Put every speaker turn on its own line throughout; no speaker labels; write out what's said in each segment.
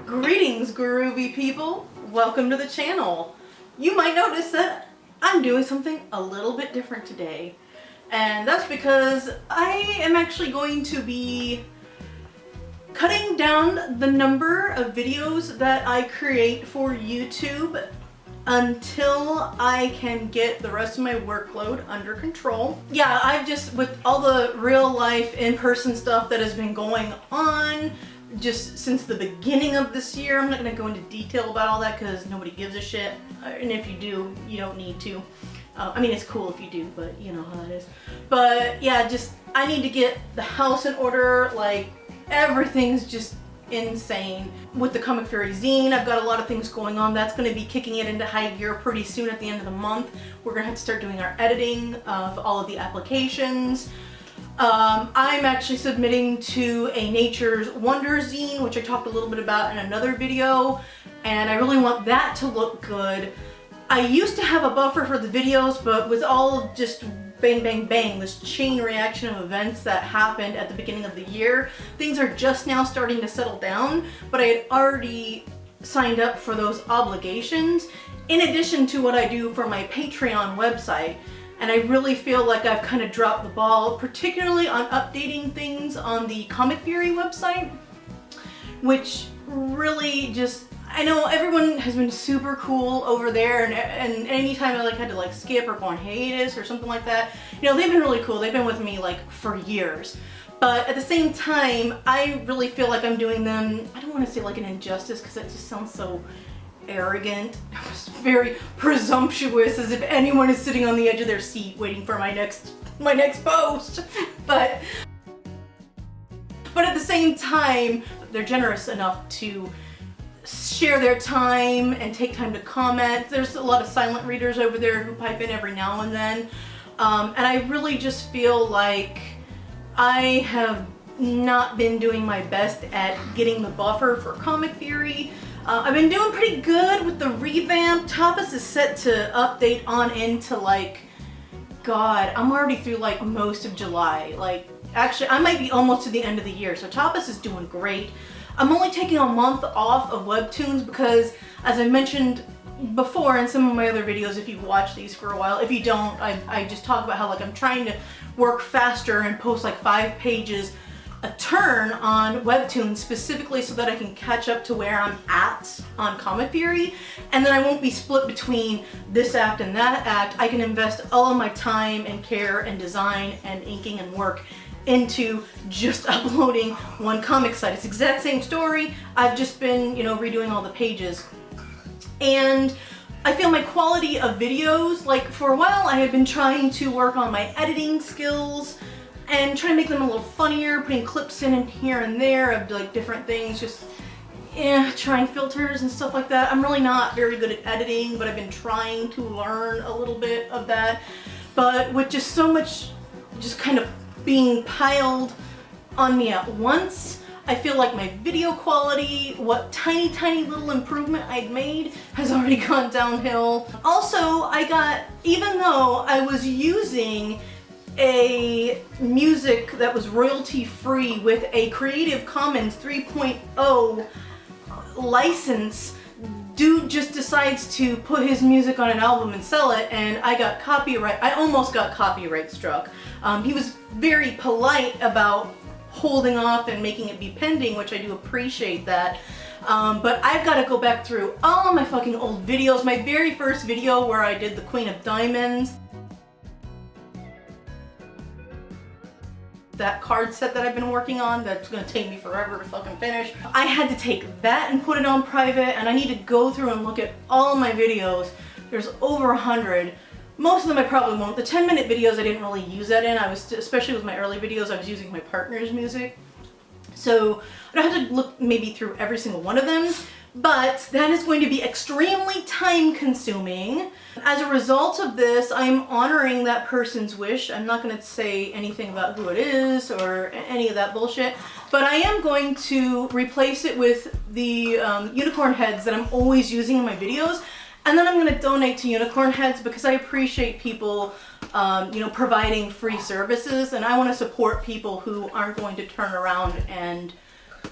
Greetings, groovy people. Welcome to the channel. You might notice that I'm doing something a little bit different today. And that's because I am actually going to be cutting down the number of videos that I create for YouTube until I can get the rest of my workload under control. Yeah, I've just, with all the real life in-person stuff that has been going on just since the beginning of this year, I'm not going to go into detail about all that because nobody gives a shit. And if you do, you don't need to. I mean, it's cool if you do, but you know how that is. But yeah, just, I need to get the house in order. Like, everything's just insane. With the Comic Fury Zine, I've got a lot of things going on. That's going to be kicking it into high gear pretty soon at the end of the month. We're going to have to start doing our editing of all of the applications. I'm actually submitting to a Nature's Wonder zine, which I talked a little bit about in another video, and I really want that to look good. I used to have a buffer for the videos, but with all just bang, bang, bang, this chain reaction of events that happened at the beginning of the year, things are just now starting to settle down, but I had already signed up for those obligations, in addition to what I do for my Patreon website. And I really feel like I've kind of dropped the ball, particularly on updating things on the Comic Fury website, which really just, I know everyone has been super cool over there, and anytime I like had to like skip or go on hiatus or something like that, you know, they've been really cool. They've been with me like for years. But at the same time, I really feel like I'm doing them, I don't want to say like an injustice because that just sounds so arrogant, very presumptuous, as if anyone is sitting on the edge of their seat waiting for my next post. But at the same time, they're generous enough to share their time and take time to comment. There's a lot of silent readers over there who pipe in every now and then. And I really just feel like I have not been doing my best at getting the buffer for Comic Fury. I've been doing pretty good with the revamp. Tapas is set to update on into like, God, I'm already through like most of July. Like, actually, I might be almost to the end of the year. So Tapas is doing great. I'm only taking a month off of Webtoons because, as I mentioned before in some of my other videos, if you've watched these for a while, if you don't, I just talk about how like I'm trying to work faster and post like 5 pages a turn on Webtoon, specifically so that I can catch up to where I'm at on Comic Fury, and then I won't be split between this act and that act. I can invest all of my time and care and design and inking and work into just uploading one comic site. It's the exact same story. I've just been, you know, redoing all the pages. And I feel my quality of videos, like for a while I had been trying to work on my editing skills and try to make them a little funnier, putting clips in and here and there of like different things, just trying filters and stuff like that. I'm really not very good at editing, but I've been trying to learn a little bit of that. But with just so much just kind of being piled on me at once, I feel like my video quality, what tiny little improvement I'd made, has already gone downhill. Also, even though I was using a music that was royalty free with a Creative Commons 3.0 license, dude just decides to put his music on an album and sell it, and I almost got copyright struck. He was very polite about holding off and making it be pending, which I do appreciate that. But I've got to go back through all of my fucking old videos. My very first video where I did the Queen of Diamonds, that card set that I've been working on that's gonna take me forever to fucking finish. I had to take that and put it on private, and I need to go through and look at all my videos. There's over 100. Most of them I probably won't. The 10-minute videos I didn't really use that in. Especially with my early videos, I was using my partner's music. So I don't have to look maybe through every single one of them, but that is going to be extremely time consuming. As a result of this, I'm honoring that person's wish. I'm not going to say anything about who it is or any of that bullshit, but I am going to replace it with the unicorn heads that I'm always using in my videos. And then I'm going to donate to unicorn heads because I appreciate people, you know, providing free services, and I want to support people who aren't going to turn around and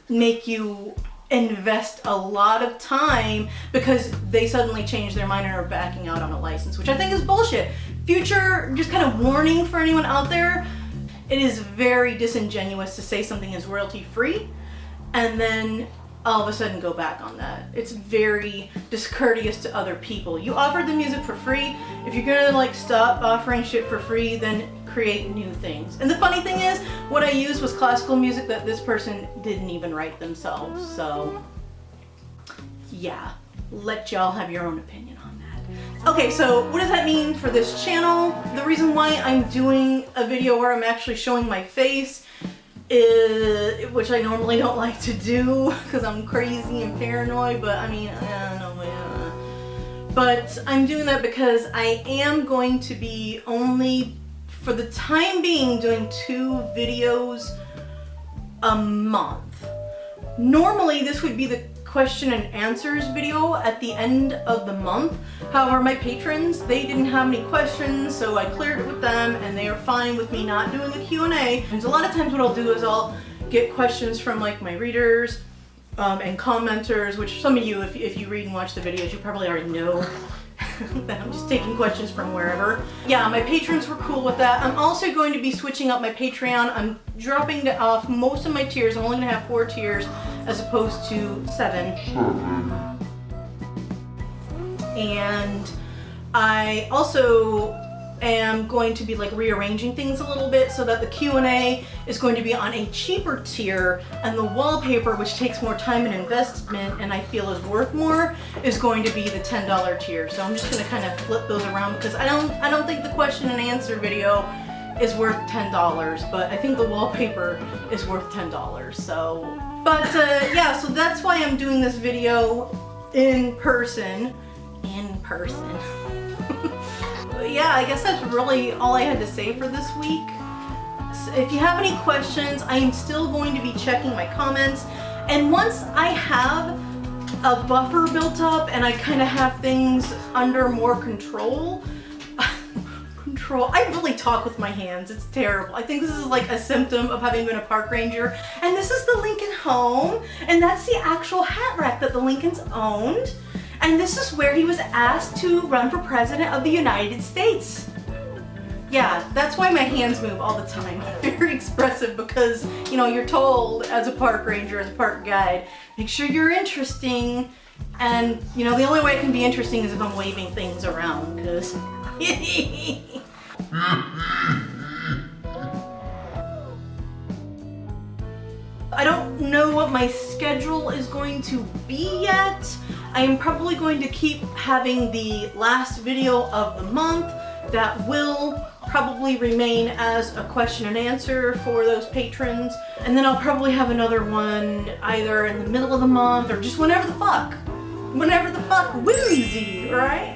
make you invest a lot of time because they suddenly change their mind and are backing out on a license, which I think is bullshit. Future, just kind of warning for anyone out there, it is very disingenuous to say something is royalty free and then all of a sudden go back on that. It's very discourteous to other people. You offered the music for free. If you're gonna like stop offering shit for free, then create new things. And the funny thing is, what I used was classical music that this person didn't even write themselves. So yeah, let y'all have your own opinion on that. Okay, so what does that mean for this channel? The reason why I'm doing a video where I'm actually showing my face is, which I normally don't like to do because I'm crazy and paranoid, but I mean, I don't know. But I'm doing that because I am going to be only, for the time being, doing 2 videos a month. Normally this would be the question and answers video at the end of the month. However, my patrons, they didn't have any questions, so I cleared it with them and they are fine with me not doing a Q&A. And a lot of times what I'll do is I'll get questions from like my readers and commenters, which some of you, if you read and watch the videos, you probably already know that I'm just taking questions from wherever. Yeah, my patrons were cool with that. I'm also going to be switching up my Patreon. I'm dropping off most of my tiers. I'm only gonna have 4 tiers as opposed to 7. And I also am going to be like rearranging things a little bit so that the Q&A is going to be on a cheaper tier, and the wallpaper, which takes more time and investment and I feel is worth more, is going to be the $10 tier. So I'm just gonna kind of flip those around because I don't think the question and answer video is worth $10, but I think the wallpaper is worth $10. So, but yeah, so that's why I'm doing this video in person. Yeah, I guess that's really all I had to say for this week. So if you have any questions, I am still going to be checking my comments. And once I have a buffer built up and I kind of have things under more control, I really talk with my hands. It's terrible. I think this is like a symptom of having been a park ranger. And this is the Lincoln home. And that's the actual hat rack that the Lincolns owned. And this is where he was asked to run for president of the United States. Yeah, that's why my hands move all the time. Very expressive because, you know, you're told as a park ranger, as a park guide, make sure you're interesting. And, you know, the only way it can be interesting is if I'm waving things around, because... I don't know what my schedule is going to be yet. I am probably going to keep having the last video of the month that will probably remain as a question and answer for those patrons. And then I'll probably have another one either in the middle of the month or just whenever the fuck. Whenever the fuck whimsy, right?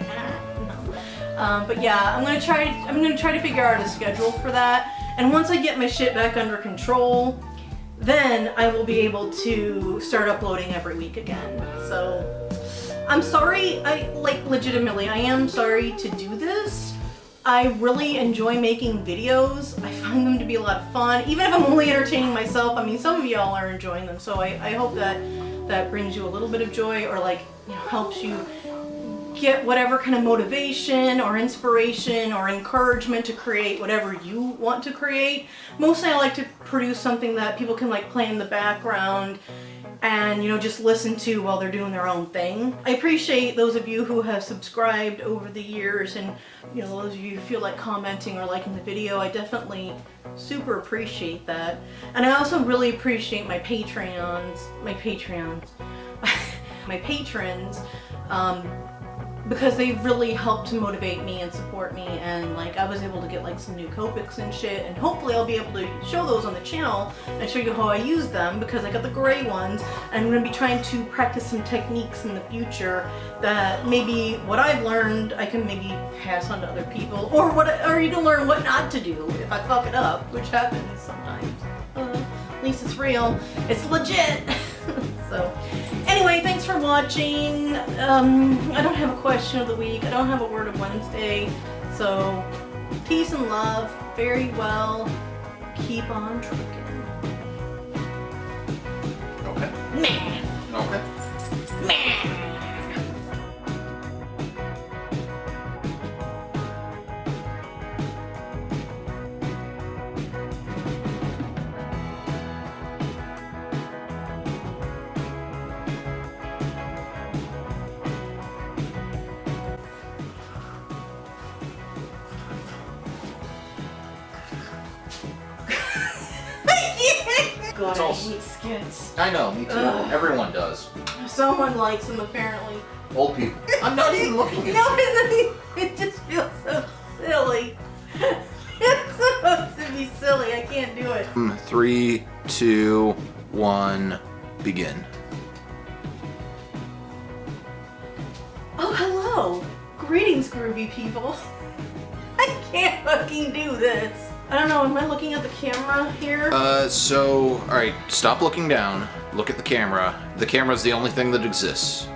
No. But yeah, I'm gonna try to figure out a schedule for that. And once I get my shit back under control, then I will be able to start uploading every week again. So I'm sorry, legitimately, I am sorry to do this. I really enjoy making videos. I find them to be a lot of fun, even if I'm only entertaining myself. I mean, some of y'all are enjoying them, so I hope that brings you a little bit of joy, or like, you know, helps you get whatever kind of motivation or inspiration or encouragement to create whatever you want to create. Mostly I like to produce something that people can like play in the background and, you know, just listen to while they're doing their own thing. I appreciate those of you who have subscribed over the years, and, you know, those of you who feel like commenting or liking the video. I definitely super appreciate that. And I also really appreciate my patrons, because they really helped to motivate me and support me, and like I was able to get like some new Copics and shit, and hopefully I'll be able to show those on the channel and show you how I use them, because I got the gray ones and I'm going to be trying to practice some techniques in the future that maybe what I've learned I can maybe pass on to other people, or you can learn what not to do if I fuck it up, which happens sometimes. At least it's real. It's legit. So anyway, thanks for watching. I don't have a question of the week. I don't have a word of Wednesday. So peace and love. Very well. Keep on trucking.
Okay.
Man.
Okay.
God,
It's
I
all...
hate skits.
I know, me too.
Ugh.
Everyone does.
Someone likes them apparently.
Old people. I'm not even looking at you.
No, it just feels so silly. It's supposed to be silly. I can't do it.
3, 2, 1, begin.
Oh, hello. Greetings, groovy people. I can't fucking do this. I don't know, am I looking at the camera here?
Alright, stop looking down. Look at the camera. The camera's the only thing that exists.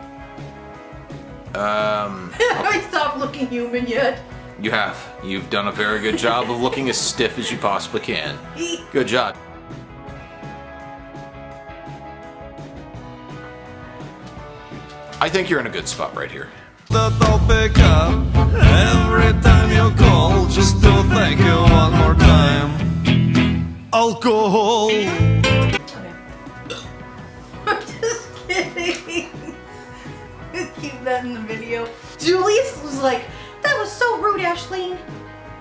Have I stopped looking human yet?
You have. You've done a very good job of looking as stiff as you possibly can. Good job. I think you're in a good spot right here.
The topic up every time you call, just to thank you one more time. Alcohol.
Okay. I'm just kidding. Keep that in the video. Julius was like, that was so rude, Ashleen.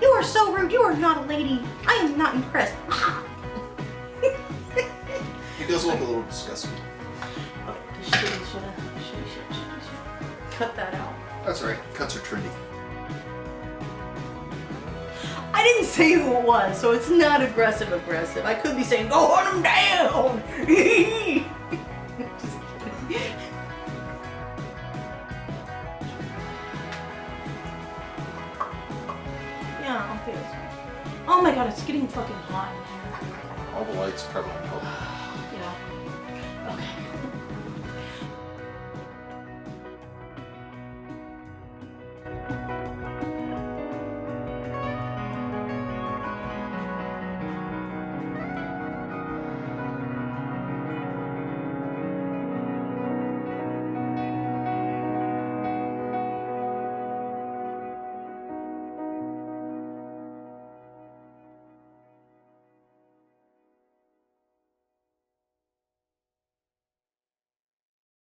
You are so rude. You are not a lady. I am not impressed.
He does look a little disgusting.
Okay, shit. Cut that out.
That's right. Cuts are trendy.
I didn't say who it was, so it's not aggressive. I could be saying, go hunt him down. Just kidding. Yeah, okay. Oh my god, it's getting fucking hot in here.
All the lights probably